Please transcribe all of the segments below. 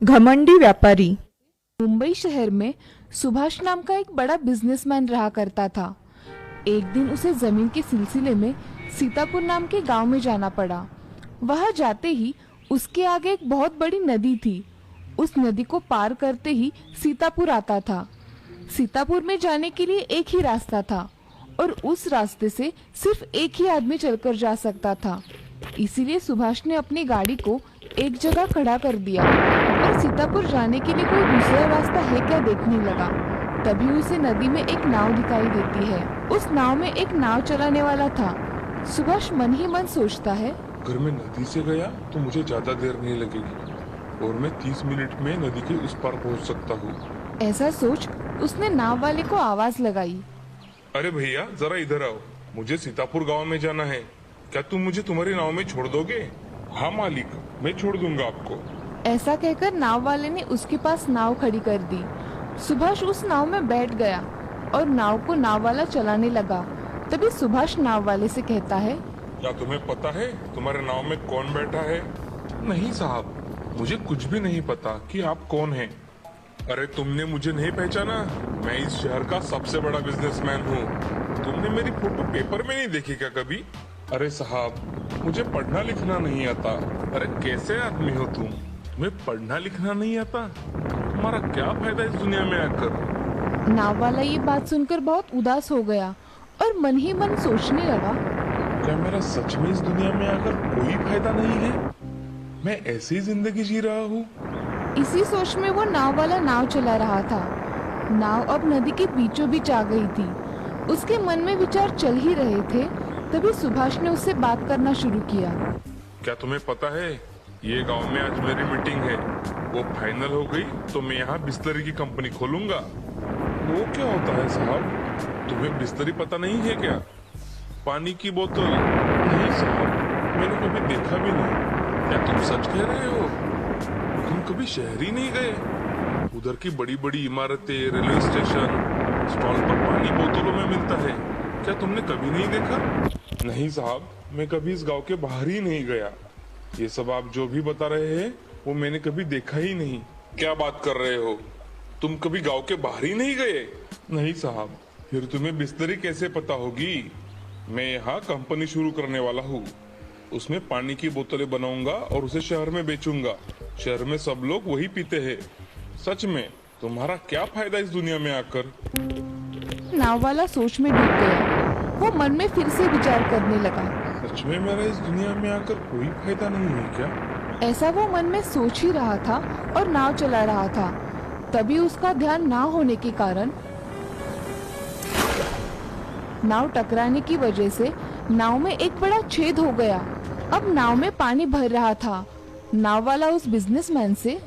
घमंडी व्यापारी। मुंबई शहर में सुभाष नाम का एक बड़ा बिजनेसमैन रहा करता था। एक दिन उसे जमीन के सिलसिले में सीतापुर नाम के गांव में जाना पड़ा। वहां जाते ही उसके आगे एक बहुत बड़ी नदी थी। उस नदी को पार करते ही सीतापुर आता था। सीतापुर में जाने के लिए एक ही रास्ता था और उस रास्ते से सिर्फ एक ही आदमी चलकर जा सकता था। इसीलिए सुभाष ने अपनी गाड़ी को एक जगह खड़ा कर दिया और सीतापुर जाने के लिए कोई दूसरा रास्ता है क्या देखने लगा। तभी उसे नदी में एक नाव दिखाई देती है। उस नाव में एक नाव चलाने वाला था। सुभाष मन ही मन सोचता है, अगर मैं नदी से गया तो मुझे ज्यादा देर नहीं लगेगी और मैं 30 मिनट में नदी के उस पार पहुंच सकता हूँ। ऐसा सोच उसने नाव वाले को आवाज लगाई। अरे भैया जरा इधर आओ, मुझे सीतापुर गांव में जाना है। क्या तुम मुझे तुम्हारी नाव में छोड़ दोगे? हाँ मालिक, मैं छोड़ दूंगा आपको। ऐसा कहकर नाव वाले ने उसके पास नाव खड़ी कर दी। सुभाष उस नाव में बैठ गया और नाव को नाव वाला चलाने लगा। तभी सुभाष नाव वाले से कहता है, क्या तुम्हें पता है तुम्हारे नाव में कौन बैठा है? नहीं साहब, मुझे कुछ भी नहीं पता कि आप कौन हैं। अरे तुमने मुझे नहीं पहचाना? मैं इस शहर का सबसे बड़ा बिजनेसमैन हूँ। तुमने मेरी फोटो पेपर में नहीं देखी क्या कभी? अरे साहब, मुझे पढ़ना लिखना नहीं आता। अरे कैसे आदमी हो तुम? तुम्हें पढ़ना लिखना नहीं आता? तुम्हारा क्या फायदा इस दुनिया में आकर? नाव वाला ये बात सुनकर बहुत उदास हो गया और मन ही मन सोचने लगा, क्या मेरा सच में इस दुनिया में आकर कोई फायदा नहीं है? मैं ऐसी ही जिंदगी जी रहा हूँ। इसी सोच में वो नाव वाला नाव चला रहा था। नाव अब नदी के बीचों बीच आ गई थी। उसके मन में विचार चल ही रहे थे। तभी सुभाष ने उससे बात करना शुरू किया। क्या तुम्हें पता है, ये गांव में आज मेरी मीटिंग है। वो फाइनल हो गई तो मैं यहाँ बिस्लरी की कंपनी खोलूंगा। वो क्या होता है साहब? तुम्हें बिस्लरी पता नहीं है क्या? पानी की बोतल? नहीं साहब, मैंने कभी देखा भी नहीं। क्या तुम सच कह रहे हो? तुम कभी शहर ही नहीं गए? उधर की बड़ी बड़ी इमारतें, रेलवे स्टेशन, स्टॉल पर पानी बोतलों में मिलता है। क्या तुमने कभी नहीं देखा? नहीं साहब, मैं कभी इस गांव के बाहर ही नहीं गया। ये सब आप जो भी बता रहे हैं वो मैंने कभी देखा ही नहीं। क्या बात कर रहे हो? तुम कभी गांव के बाहर ही नहीं गए? नहीं साहब, फिर तुम्हें बिस्लरी कैसे पता होगी? मैं यहाँ कंपनी शुरू करने वाला हूँ। उसमें पानी की बोतलें बनाऊंगा और उसे शहर में बेचूंगा। शहर में सब लोग वही पीते हैं। सच में तुम्हारा क्या फायदा इस दुनिया में आकर? नाव वाला सोच में डूब गया। वो मन में फिर से विचार करने लगा। सच में मेरा इस दुनिया में आकर कोई फायदा नहीं है क्या? ऐसा वो मन में सोच ही रहा था और नाव चला रहा था। तभी उसका ध्यान ना होने के कारण नाव टकराने की वजह से नाव में एक बड़ा छेद हो गया। अब नाव में पानी भर रहा था। नाव वाला उस बिजनेसमैन से,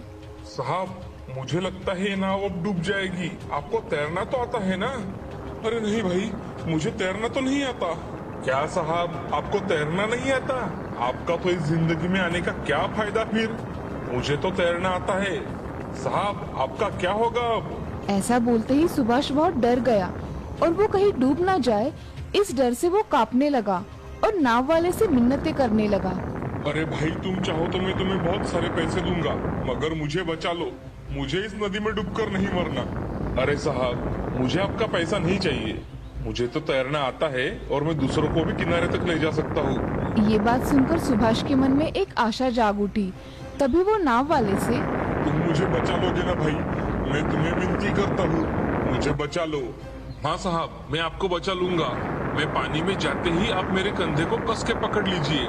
साहब, मुझे लगता है ये नाव अब डूब जाएगी। आपको तैरना तो आता है ना? अरे नहीं भाई, मुझे तैरना तो नहीं आता। क्या साहब, आपको तैरना नहीं आता? आपका तो इस जिंदगी में आने का क्या फायदा फिर? मुझे तो तैरना आता है। साहब, आपका क्या होगा अब? ऐसा बोलते ही सुभाष बहुत डर गया और वो कहीं डूब ना जाए, इस डर से वो कांपने लगा और नाव वाले से मिन्नतें करने लगा। अरे भाई, तुम चाहो तो मैं तुम्हें बहुत सारे पैसे दूंगा, मगर मुझे बचा लो। मुझे इस नदी में डूबकर नहीं मरना। अरे साहब, मुझे आपका पैसा नहीं चाहिए। मुझे तो तैरना आता है और मैं दूसरों को भी किनारे तक ले जा सकता हूँ। ये बात सुनकर सुभाष के मन में एक आशा जाग उठी। तभी वो नाव वाले से, तुम मुझे बचा लोगे ना भाई? मैं तुम्हें विनती करता हूँ, मुझे बचा लो। हाँ साहब, मैं आपको बचा लूंगा। मैं पानी में जाते ही आप मेरे कंधे को कस के पकड़ लीजिए,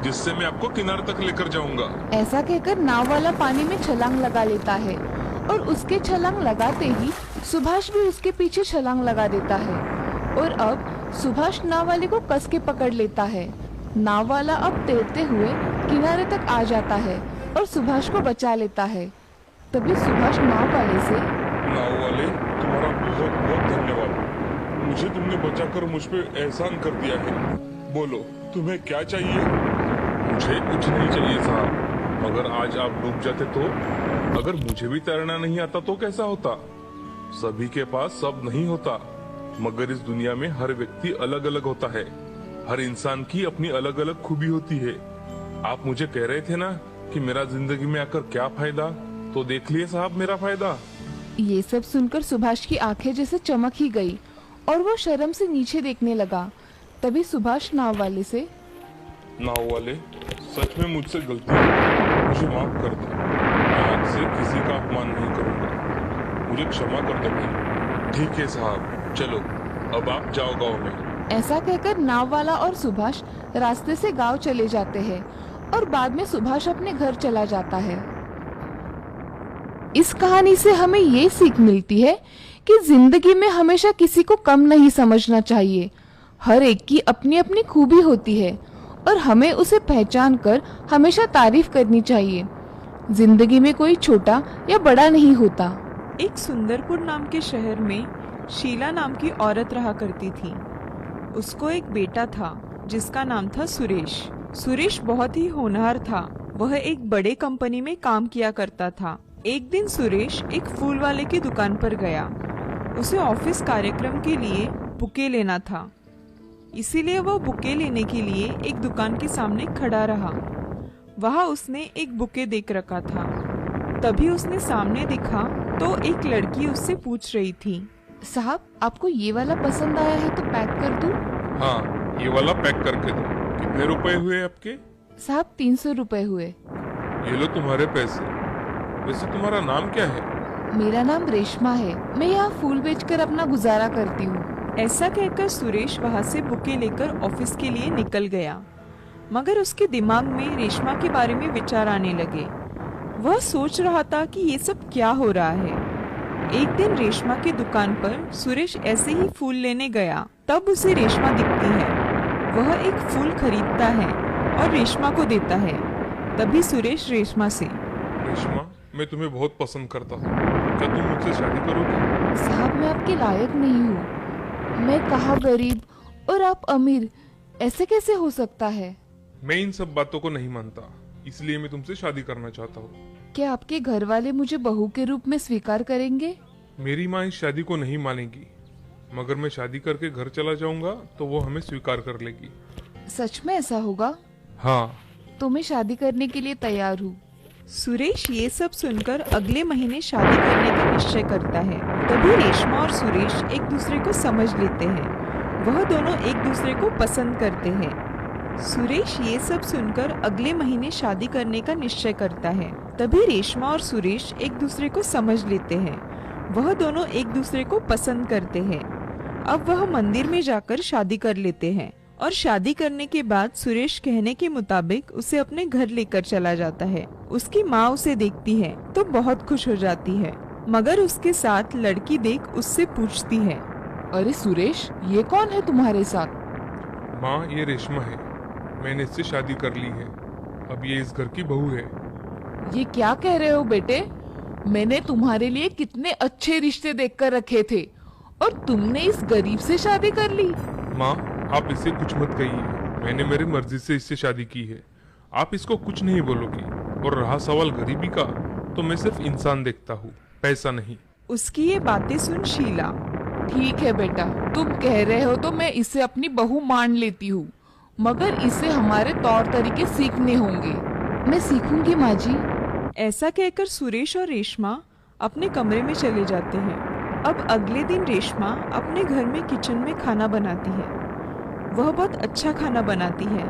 जिससे मैं आपको किनारे तक लेकर जाऊंगा। ऐसा कहकर नाव वाला पानी में छलांग लगा लेता है और उसके छलांग लगाते ही सुभाष भी उसके पीछे छलांग लगा देता है और अब सुभाष नाव वाले को कस के पकड़ लेता है। नाव वाला अब तैरते हुए किनारे तक आ जाता है और सुभाष को बचा लेता है। तभी सुभाष नाव वाले से, नाव वाले, तुम्हारा बहुत बहुत धन्यवाद। मुझे तुमने बचाकर मुझ पे एहसान कर दिया है। बोलो, तुम्हें क्या चाहिए? मुझे कुछ नहीं चाहिए साहब, मगर आज आप डूब जाते तो? अगर मुझे भी तैरना नहीं आता तो कैसा होता? सभी के पास सब नहीं होता, मगर इस दुनिया में हर व्यक्ति अलग अलग होता है। हर इंसान की अपनी अलग अलग खूबी होती है। आप मुझे कह रहे थे ना कि मेरा जिंदगी में आकर क्या फायदा, तो देख लिए साहब मेरा फायदा। ये सब सुनकर सुभाष की आंखें जैसे चमक ही गई और वो शर्म से नीचे देखने लगा। तभी सुभाष नाव वाले से, नाव वाले, सच में मुझसे गलती हुई, मुझे माफ कर दो। मैं आज से किसी का अपमान नहीं करूंगा, मुझे क्षमा कर दो भाई। ठीक है साहब, चलो अब आप जाओ गांव में। ऐसा कहकर नाव वाला और सुभाष रास्ते से गांव चले जाते हैं और बाद में सुभाष अपने घर चला जाता है। इस कहानी से हमें ये सीख मिलती है कि जिंदगी में हमेशा किसी को कम नहीं समझना चाहिए। हर एक की अपनी अपनी खूबी होती है और हमें उसे पहचान कर हमेशा तारीफ करनी चाहिए। जिंदगी में कोई छोटा या बड़ा नहीं होता। एक सुंदरपुर नाम के शहर में शीला नाम की औरत रहा करती थी। उसको एक बेटा था जिसका नाम था सुरेश। सुरेश बहुत ही होनहार था। वह एक बड़े कंपनी में काम किया करता था। एक दिन सुरेश एक फूल वाले की दुकान पर गया। उसे ऑफिस कार्यक्रम के लिए बुके लेना था, इसीलिए वह बुके लेने के लिए एक दुकान के सामने खड़ा रहा। वहाँ उसने एक बुके देख रखा था। तभी उसने सामने देखा तो एक लड़की उससे पूछ रही थी, साहब, आपको ये वाला पसंद आया है तो पैक कर दूं? हाँ, ये वाला पैक करके दो। कितने रुपए हुए आपके? साहब, 300 रुपए हुए। ये लो तुम्हारे पैसे। वैसे तुम्हारा नाम क्या है? मेरा नाम रेशमा है। मैं यहाँ फूल बेचकर अपना गुजारा करती हूँ। ऐसा कहकर सुरेश वहाँ से बुके लेकर ऑफिस के लिए निकल गया। मगर उसके दिमाग में रेशमा के बारे में विचार आने लगे। वह सोच रहा था कि ये सब क्या हो रहा है। एक दिन रेशमा की दुकान पर सुरेश ऐसे ही फूल लेने गया। तब उसे रेशमा दिखती है। वह एक फूल खरीदता है और रेशमा को देता है। तभी सुरेश रेशमा से, रेशमा, मैं तुम्हें बहुत पसंद करता हूँ, क्या तुम मुझसे शादी करोगी? साहब, मैं आपके लायक नहीं हूँ। मैं कहाँ गरीब और आप अमीर, ऐसे कैसे हो सकता है? मैं इन सब बातों को नहीं मानता, इसलिए मैं तुमसे शादी करना चाहता हूँ। क्या आपके घर वाले मुझे बहू के रूप में स्वीकार करेंगे? मेरी माँ इस शादी को नहीं मानेगी, मगर मैं शादी करके घर चला जाऊंगा तो वो हमें स्वीकार कर लेगी। सच में ऐसा होगा? हाँ। तो मैं शादी करने के लिए तैयार हूँ। सुरेश ये सब सुनकर अगले महीने शादी करने का निश्चय करता है। तभी रेशमा और सुरेश एक दूसरे को समझ लेते हैं। वह दोनों एक दूसरे को पसंद करते हैं। सुरेश ये सब सुनकर अगले महीने शादी करने का निश्चय करता है। तभी रेशमा और सुरेश एक दूसरे को समझ लेते हैं। वह दोनों एक दूसरे को पसंद करते हैं। अब वह मंदिर में जाकर शादी कर लेते हैं और शादी करने के बाद सुरेश कहने के मुताबिक उसे अपने घर लेकर चला जाता है। उसकी माँ उसे देखती है तो बहुत खुश हो जाती है, मगर उसके साथ लड़की देख उससे पूछती है, अरे सुरेश, ये कौन है तुम्हारे साथ? माँ, ये रेशमा है, मैंने इससे शादी कर ली है। अब ये इस घर की बहू है। ये क्या कह रहे हो बेटे? मैंने तुम्हारे लिए कितने अच्छे रिश्ते देखकर रखे थे और तुमने इस गरीब से शादी कर ली। माँ, आप इससे कुछ मत कहिए, मैंने मेरी मर्जी से इससे शादी की है। आप इसको कुछ नहीं बोलोगी। और रहा सवाल गरीबी का, तो मैं सिर्फ इंसान देखता हूँ, पैसा नहीं। उसकी ये बातें सुन शीला, ठीक है बेटा, तुम कह रहे हो तो मैं इसे अपनी बहू मान लेती हूँ, मगर इसे हमारे तौर तरीके सीखने होंगे। मैं सीखूंगी माँ जी। ऐसा कहकर सुरेश और रेशमा अपने कमरे में चले जाते हैं। अब अगले दिन रेशमा अपने घर में किचन में खाना बनाती है। वह बहुत अच्छा खाना बनाती है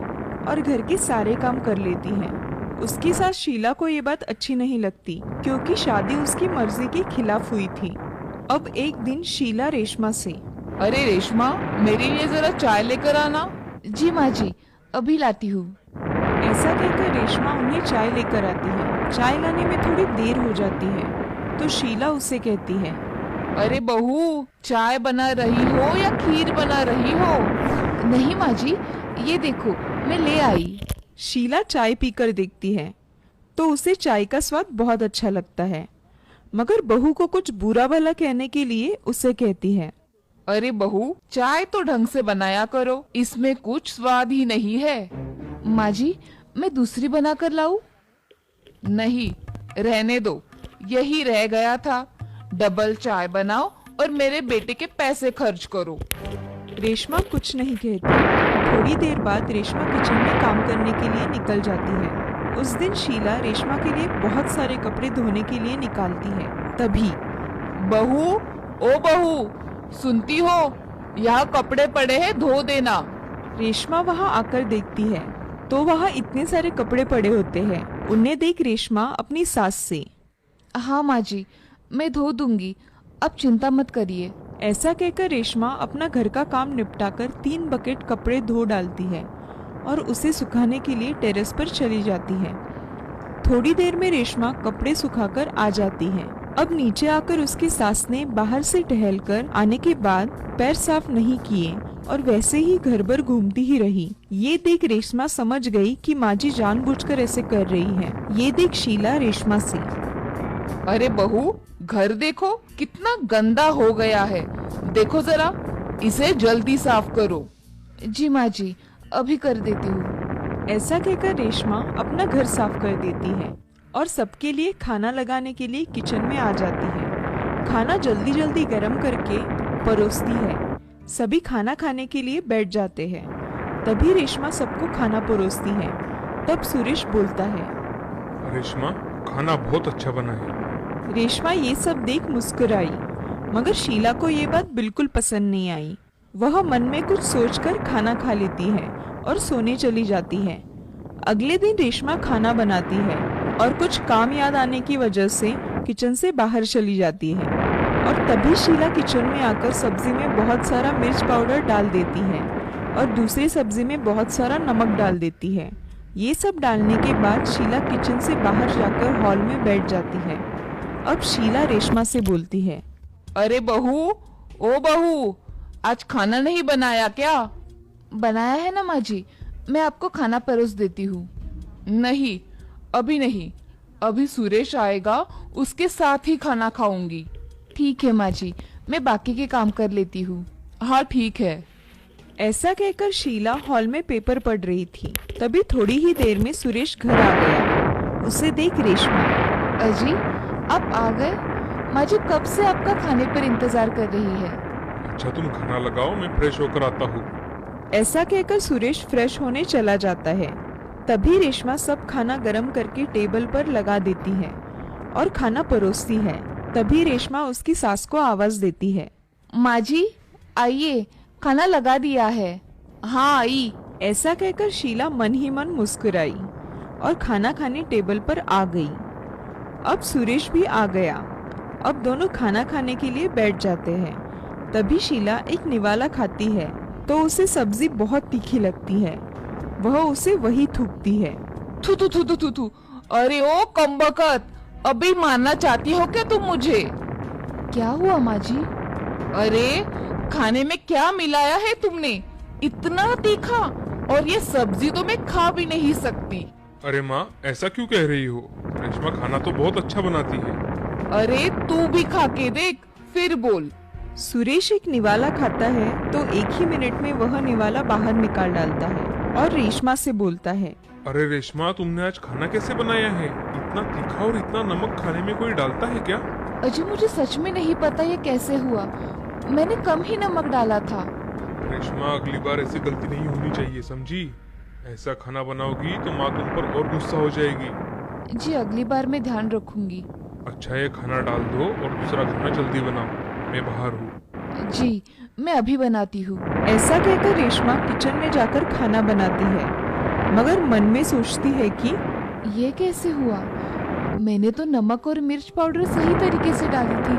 और घर के सारे काम कर लेती है। उसके साथ शीला को ये बात अच्छी नहीं लगती, क्योंकि शादी उसकी मर्जी के खिलाफ हुई थी। अब एक दिन शीला रेशमा से, अरे रेशमा, मेरे लिए जरा चाय लेकर आना। जी माँ जी, अभी लाती हूँ। ऐसा कहकर रेशमा उन्हें चाय लेकर आती है। चाय लाने में थोड़ी देर हो जाती है तो शीला उसे कहती है, अरे बहू, चाय बना रही हो या खीर बना रही हो? नहीं माँ जी, ये देखो मैं ले आई। शीला चाय पीकर देखती है तो उसे चाय का स्वाद बहुत अच्छा लगता है, मगर बहू को कुछ बुरा भला कहने के लिए उसे कहती है, अरे बहू, चाय तो ढंग से बनाया करो, इसमें कुछ स्वाद ही नहीं है। माँ जी, मैं दूसरी बना कर लाऊं? नहीं, रहने दो, यही रह गया था। डबल चाय बनाओ और मेरे बेटे के पैसे खर्च करो। रेशमा कुछ नहीं कहती। थोड़ी देर बाद रेशमा किचन में काम करने के लिए निकल जाती है। उस दिन शीला रेशमा के लिए बहुत सारे कपड़े धोने के लिए निकालती है। तभी बहू, ओ बहू, सुनती हो? यहाँ कपड़े पड़े हैं, धो देना। रेशमा वहाँ आकर देखती है तो वहाँ इतने सारे कपड़े पड़े होते हैं। उन्हें देख रेशमा अपनी सास से, हाँ माँ जी, मैं धो दूंगी, अब चिंता मत करिए। ऐसा कहकर रेशमा अपना घर का काम निपटाकर 3 बकेट कपड़े धो डालती है और उसे सुखाने के लिए टेरेस पर चली जाती है। थोड़ी देर में रेशमा कपड़े सुखाकर आ जाती है। अब नीचे आकर उसकी सास ने बाहर से टहलकर आने के बाद पैर साफ नहीं किए और वैसे ही घर भर घूमती ही रही। ये देख रेशमा समझ गई कि माँ जी जानबूझकर ऐसे कर रही है। ये देख शीला रेशमा से, अरे बहू, घर देखो कितना गंदा हो गया है, देखो जरा, इसे जल्दी साफ करो। जी माँ जी, अभी कर देती हूँ। ऐसा कहकर रेशमा अपना घर साफ कर देती है और सबके लिए खाना लगाने के लिए किचन में आ जाती है। खाना जल्दी जल्दी गर्म करके परोसती है। सभी खाना खाने के लिए बैठ जाते हैं। तभी रेशमा सबको खाना परोसती है। तब सुरेश बोलता है, रेशमा, खाना बहुत अच्छा बना है। रेशमा ये सब देख मुस्कुराई, मगर शीला को ये बात बिल्कुल पसंद नहीं आई। वह मन में कुछ सोचकर खाना खा लेती है और सोने चली जाती है। अगले दिन रेशमा खाना बनाती है और कुछ काम याद आने की वजह से किचन से बाहर चली जाती है। और तभी शीला किचन में आकर सब्जी में बहुत सारा मिर्च पाउडर डाल देती है और दूसरी सब्जी में बहुत सारा नमक डाल देती है। ये सब डालने के बाद शीला किचन से बाहर जाकर हॉल में बैठ जाती है। अब शीला रेशमा से बोलती है, अरे बहू, ओ बहू, आज खाना नहीं बनाया क्या? बनाया है ना माँ जी, मैं आपको खाना परोस देती हूँ। नहीं, अभी नहीं, अभी सुरेश आएगा, उसके साथ ही खाना खाऊंगी। ठीक है माँ जी, मैं बाकी के काम कर लेती हूँ। हाँ ठीक है। ऐसा कहकर शीला हॉल में पेपर पढ़ रही थी। तभी थोड़ी ही देर में सुरेश घर आ गया। उसे देख रेशमा, अजी, आप आ गए? माँ जी कब से आपका खाने पर इंतजार कर रही है। अच्छा, तुम खाना लगाओ, मैं फ्रेश होकर आता हूँ। ऐसा कहकर सुरेश फ्रेश होने चला जाता है। तभी रेशमा सब खाना गरम करके टेबल पर लगा देती है और खाना परोसती है। तभी रेशमा उसकी सास को आवाज देती है, माँ जी आइए, खाना लगा दिया है। हाँ आई। ऐसा कहकर शीला मन ही मन मुस्कुराई और खाना खाने टेबल पर आ गई। अब सुरेश भी आ गया। अब दोनों खाना खाने के लिए बैठ जाते हैं। तभी शीला एक निवाला खाती है तो उसे सब्जी बहुत तीखी लगती है। वह उसे वही थूकती है। थू थू थू थू थू थू। अरे ओ कमबख्त, अभी मारना चाहती हो क्या तुम मुझे? क्या हुआ माँ जी? अरे खाने में क्या मिलाया है तुमने? इतना तीखा, और ये सब्जी तो मैं खा भी नहीं सकती। अरे माँ, ऐसा क्यों कह रही हो? रेशमा खाना तो बहुत अच्छा बनाती है। अरे तू भी खा के देख, फिर बोल। सुरेश एक निवाला खाता है तो एक ही मिनट में वह निवाला बाहर निकाल डालता है और रेशमा से बोलता है, अरे रेशमा, तुमने आज खाना कैसे बनाया है? इतना तीखा और इतना नमक खाने में कोई डालता है क्या? अजी मुझे सच में नहीं पता ये कैसे हुआ, मैंने कम ही नमक डाला था। रेशमा, अगली बार ऐसी गलती नहीं होनी चाहिए, समझी? ऐसा खाना बनाओगी तो माँ तुम पर और गुस्सा हो जाएगी। जी अगली बार मैं ध्यान रखूंगी। अच्छा, ये खाना डाल दो और दूसरा खाना जल्दी बनाओ, मैं बाहर हूँ। जी मैं अभी बनाती हूँ। ऐसा कहकर रेशमा किचन में जाकर खाना बनाती है, मगर मन में सोचती है कि ये कैसे हुआ? मैंने तो नमक और मिर्च पाउडर सही तरीके से डाली थी,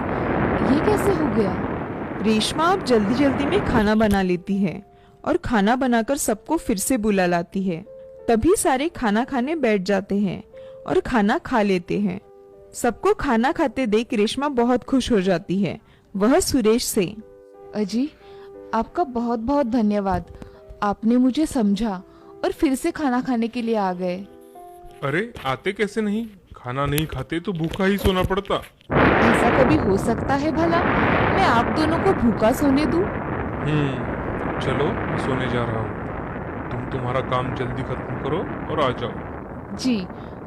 ये कैसे हो गया? रेशमा अब जल्दी जल्दी में खाना बना लेती है और खाना बनाकर सबको फिर से बुला लाती है। तभी सारे खाना खाने बैठ जाते हैं और खाना खा लेते हैं। सबको खाना खाते देख रेशमा बहुत खुश हो जाती है। वह सुरेश से, अजी आपका बहुत बहुत धन्यवाद, आपने मुझे समझा और फिर से खाना खाने के लिए आ गए। अरे आते कैसे नहीं? खाना नहीं खाते तो भूखा ही सोना पड़ता। ऐसा कभी हो सकता है भला? मैं आप दोनों को भूखा सोने दूं? चलो, मैं सोने जा रहा हूँ। तुम तुम्हारा काम जल्दी खत्म करो और आ जाओ। जी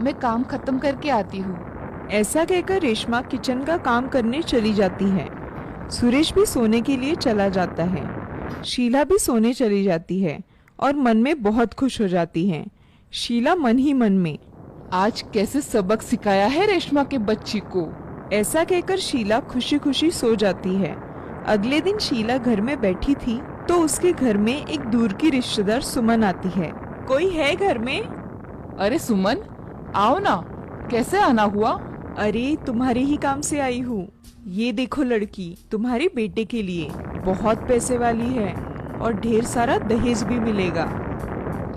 मैं काम खत्म करके आती हूँ। ऐसा कहकर रेशमा किचन का काम करने चली जाती है। सुरेश भी सोने के लिए चला जाता है। शीला भी सोने चली जाती है और मन में बहुत खुश हो जाती है। शीला मन ही मन में, आज कैसे सबक सिखाया है रेशमा के बच्ची को। ऐसा कहकर शीला खुशी खुशी सो जाती है। अगले दिन शीला घर में बैठी थी तो उसके घर में एक दूर की रिश्तेदार सुमन आती है। कोई है घर में? अरे सुमन, आओ ना, कैसे आना हुआ? अरे तुम्हारे ही काम से आई हूँ। ये देखो लड़की, तुम्हारे बेटे के लिए बहुत पैसे वाली है और ढेर सारा दहेज भी मिलेगा।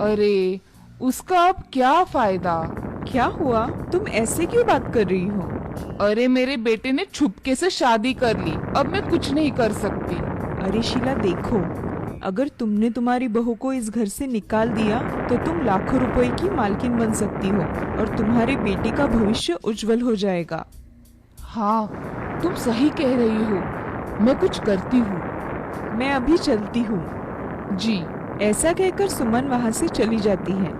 अरे उसका अब क्या फायदा? क्या हुआ, तुम ऐसे क्यों बात कर रही हो? अरे मेरे बेटे ने छुपके से शादी कर ली, अब मैं कुछ नहीं कर सकती। अरे शीला देखो, अगर तुमने तुम्हारी बहू को इस घर से निकाल दिया तो तुम लाखों रुपए की मालकिन बन सकती हो और तुम्हारे बेटे का भविष्य उज्जवल हो जाएगा। हाँ, तुम सही कह रही हो, मैं कुछ करती हूँ। मैं अभी चलती हूँ। जी। ऐसा कहकर सुमन वहाँ से चली जाती है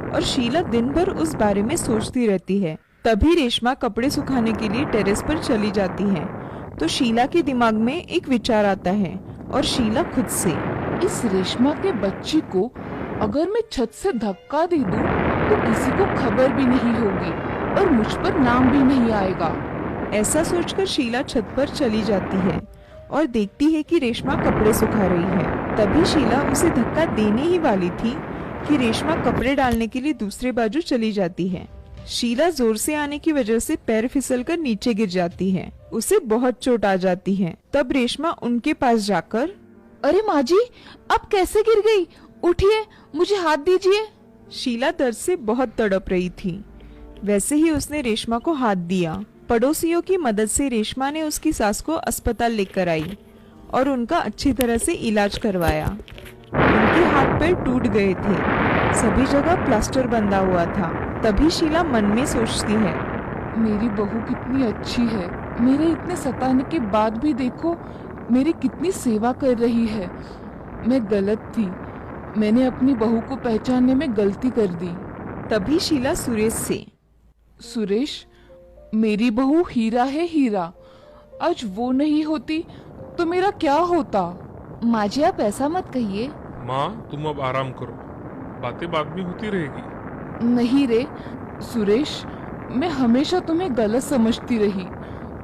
और शीला दिन भर उस बारे में सोचती रहती है। तभी रेशमा कपड़े सुखाने के लिए टेरेस पर चली जाती है तो शीला के दिमाग में एक विचार आता है और शीला खुद से, इस रेशमा के बच्ची को अगर मैं छत से धक्का दे दूं तो किसी को खबर भी नहीं होगी और मुझ पर नाम भी नहीं आएगा। ऐसा सोचकर शीला छत पर चली जाती है और देखती है कि रेशमा कपड़े सुखा रही है। तभी शीला उसे धक्का देने ही वाली थी कि रेशमा कपड़े डालने के लिए दूसरे बाजू चली जाती है। शीला जोर से आने की वजह से पैर फिसलकर नीचे गिर जाती है। उसे बहुत चोट आ जाती है। तब रेशमा उनके पास जाकर, अरे माँ जी, अब कैसे गिर गई? उठिए, मुझे हाथ दीजिए। शीला दर्द से बहुत तड़प रही थी। वैसे ही उसने रेशमा को हाथ दिया। पड़ोसियों की मदद से रेशमा ने उसकी सास को अस्पताल लेकर आई और उनका अच्छी तरह से इलाज करवाया। उनके हाथ पैर टूट गए थे, सभी जगह प्लास्टर बंधा हुआ था। तभी शीला मन में सोचती है, मेरी बहू कितनी अच्छी है, मेरे इतने सताने के बाद भी देखो मेरी कितनी सेवा कर रही है। मैं गलत थी, मैंने अपनी बहू को पहचानने में गलती कर दी। तभी शीला सुरेश से, सुरेश, मेरी बहू हीरा है हीरा, आज वो नहीं होती तो मेरा क्या होता? माँ जी आप ऐसा मत कहिए। माँ तुम अब आराम करो, बातें बाद में होती रहेगी। नहीं रे सुरेश, मैं हमेशा तुम्हें गलत समझती रही,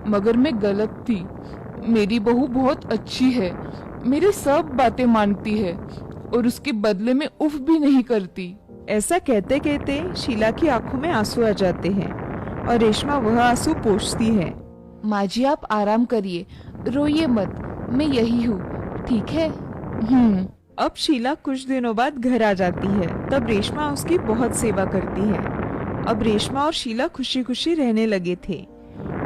मगर मैं गलत थी। मेरी बहू बहुत अच्छी है, मेरी सब बातें मानती है और उसके बदले में उफ भी नहीं करती। ऐसा कहते कहते शीला की आंखों में आंसू आ जाते हैं और रेशमा वह आंसू पोंछती है। माँ जी आप आराम करिए, रोइए मत, मैं यही हूँ, ठीक है? अब शीला कुछ दिनों बाद घर आ जाती है। तब रेशमा उसकी बहुत सेवा करती है। अब रेशमा और शीला खुशी खुशी रहने लगे थे।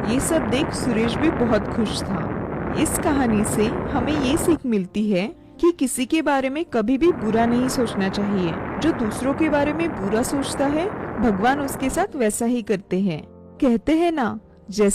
ये सब देख सुरेश भी बहुत खुश था। इस कहानी से हमें ये सीख मिलती है कि किसी के बारे में कभी भी बुरा नहीं सोचना चाहिए। जो दूसरों के बारे में बुरा सोचता है, भगवान उसके साथ वैसा ही करते हैं। कहते हैं ना, जैसे